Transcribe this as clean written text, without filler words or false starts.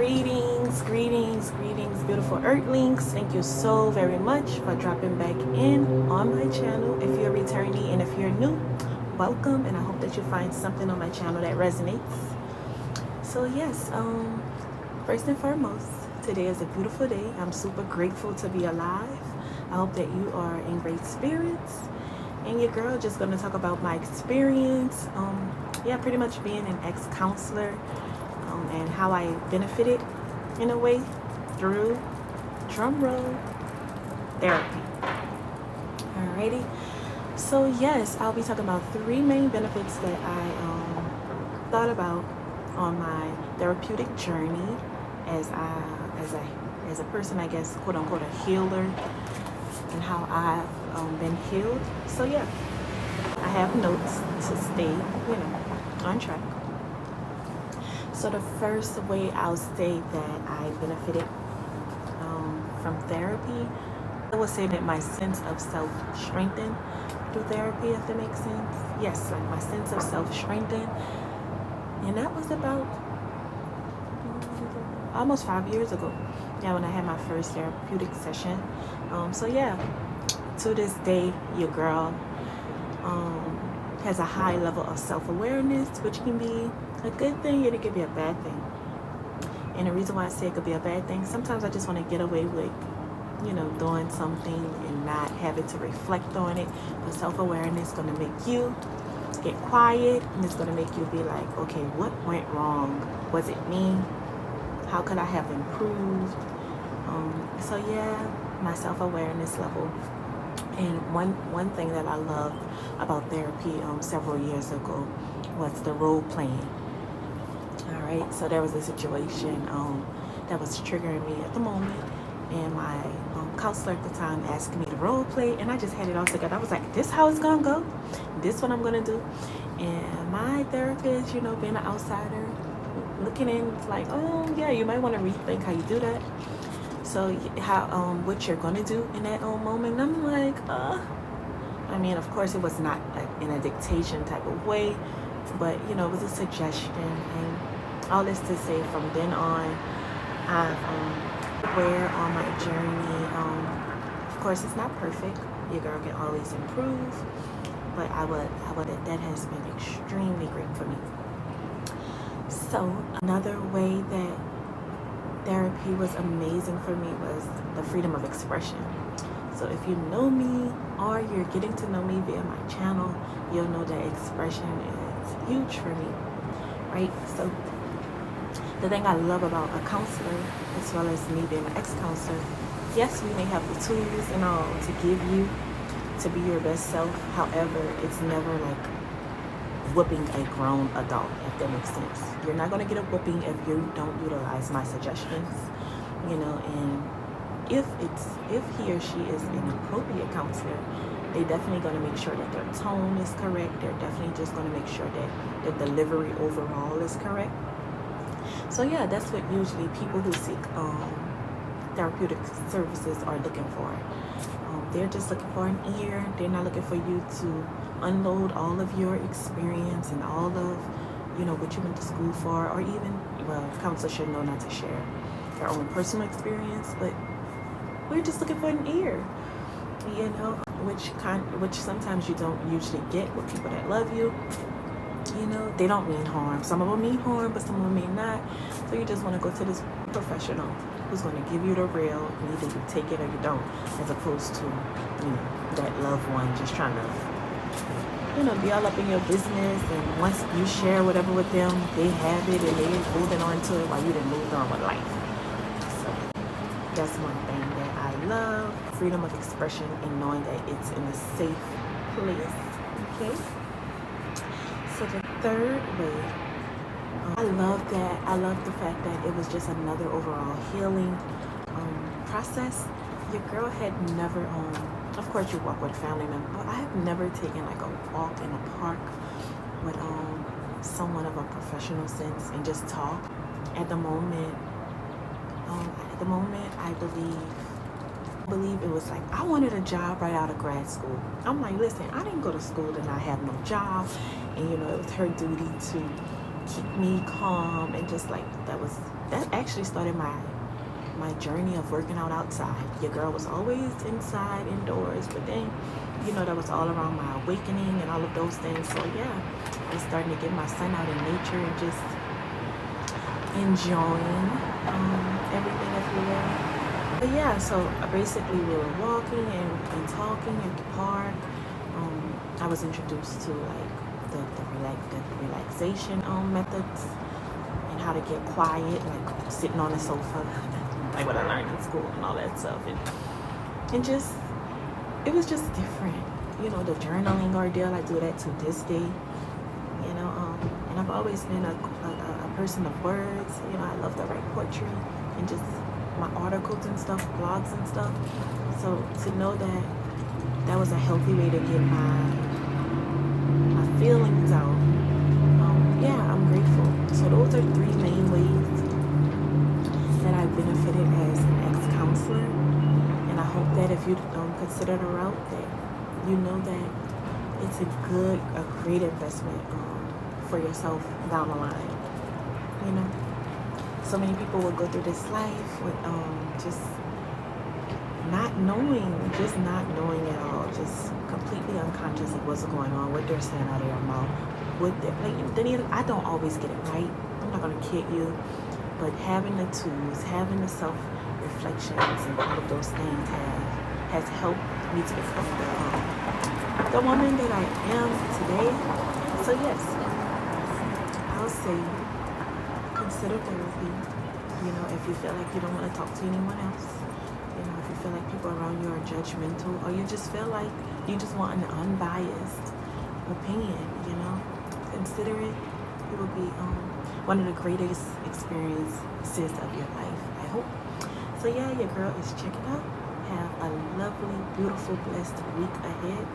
Greetings, beautiful earthlings. Thank you so very much for dropping back in on my channel. If you're returning and if you're new, welcome, and I hope that you find something on my channel that resonates. So yes, first and foremost, today is a beautiful day. I'm super grateful to be alive. I hope that you are in great spirits. And your girl just gonna talk about my experience. Pretty much being an ex-counselor, and how I benefited in a way through, drumroll, therapy. Alrighty. So yes, I'll be talking about three main benefits that I thought about on my therapeutic journey as a person, I guess, quote unquote, a healer, and how I've been healed. So yeah, I have notes to stay, on track. So the first way I'll say that I benefited from therapy, I would say that my sense of self strengthened through therapy, if that makes sense. Yes, like my sense of self strengthened, and that was about almost 5 years ago. Yeah, when I had my first therapeutic session. So yeah, to this day, your girl has a high level of self-awareness, which can be a good thing and it can be a bad thing. And the reason why I say it could be a bad thing, sometimes I just want to get away with, doing something and not having to reflect on it. But self-awareness is going to make you get quiet, and it's going to make you be like, okay, what went wrong? Was it me? How could I have improved? So yeah, my self-awareness level. And one thing that I loved about therapy several years ago was the role playing. All right, so there was a situation that was triggering me at the moment, and my counselor at the time asked me to role play, and I just had it all together. I was like, this how it's gonna go, this what I'm gonna do. And my therapist, being an outsider, looking in, like, oh yeah, you might want to rethink how you do that. So how what you're gonna do in that moment. And I'm like, I mean, of course it was not like in a dictation type of way, but it was a suggestion. And all this to say, from then on, I've where on my journey, of course it's not perfect, your girl can always improve, but I would that has been extremely great for me. So another way that therapy was amazing for me was the freedom of expression. So if you know me or you're getting to know me via my channel, you'll know that expression is huge for me, right? So the thing I love about a counselor, as well as me being an ex-counselor, yes, we may have the tools and all to give you to be your best self. However, it's never like whooping a grown adult, if that makes sense. You're not going to get a whooping if you don't utilize my suggestions, and if he or she is an appropriate counselor, they're definitely going to make sure that their tone is correct. They're definitely just going to make sure that the delivery overall is correct. So yeah, that's what usually people who seek therapeutic services are looking for. They're just looking for an ear. They're not looking for you to unload all of your experience and all of, what you went to school for, or even, well, counselors should know not to share their own personal experience, but we're just looking for an ear, which sometimes you don't usually get with people that love you. They don't mean harm. Some of them mean harm, but some of them mean not. So you just want to go to this professional who's going to give you the real, and either you take it or you don't, as opposed to, that loved one just trying to, be all up in your business, and once you share whatever with them, they have it and they're holding on to it while you done moved on with life. So that's one thing that I love, freedom of expression, and knowing that it's in a safe place. Okay. So the third way, I love the fact that it was just another overall healing process. Your girl had never, of course you walk with a family member, but I have never taken like a walk in a park with someone of a professional sense and just talk. At the moment, I believe it was like I wanted a job right out of grad school. I'm like, listen, I didn't go to school and I have no job, and it was her duty to keep me calm, and just like that actually started my journey of working out outside. Your girl was always inside, indoors, but then, you know, that was all around my awakening and all of those things. So yeah, I was starting to get my son out in nature and just enjoying everything everywhere. But yeah, so basically we were walking and talking at the park. I was introduced to like the relaxation methods and how to get quiet, like sitting on the sofa, like what I learned in school and all that stuff, and just it was just different. You know, the journaling ordeal, I do that to this day. You know, and I've always been a person of words. You know, I love to write poetry and just my articles and stuff, blogs and stuff. So to know that that was a healthy way to get my feelings out. Yeah, I'm grateful. So those are three main ways that I benefited as an ex-counselor. And I hope that if you consider the route, that you know that it's a great investment for yourself down the line. You know, so many people will go through this life with just not knowing at all, just completely unconscious of what's going on, what they're saying out of their mouth. I don't always get it right. I'm not gonna kid you, but having the tools, having the self-reflections and all of those things has helped me to become the woman that I am today. So yes, I'll say consider therapy. You know, if you feel like you don't want to talk to anyone else, you know, if you feel like people around you are judgmental, or you just feel like you just want an unbiased opinion, you know, consider it. It will be one of the greatest experiences of your life, I hope. So yeah, your girl is checking out. Have a lovely, beautiful, blessed week ahead.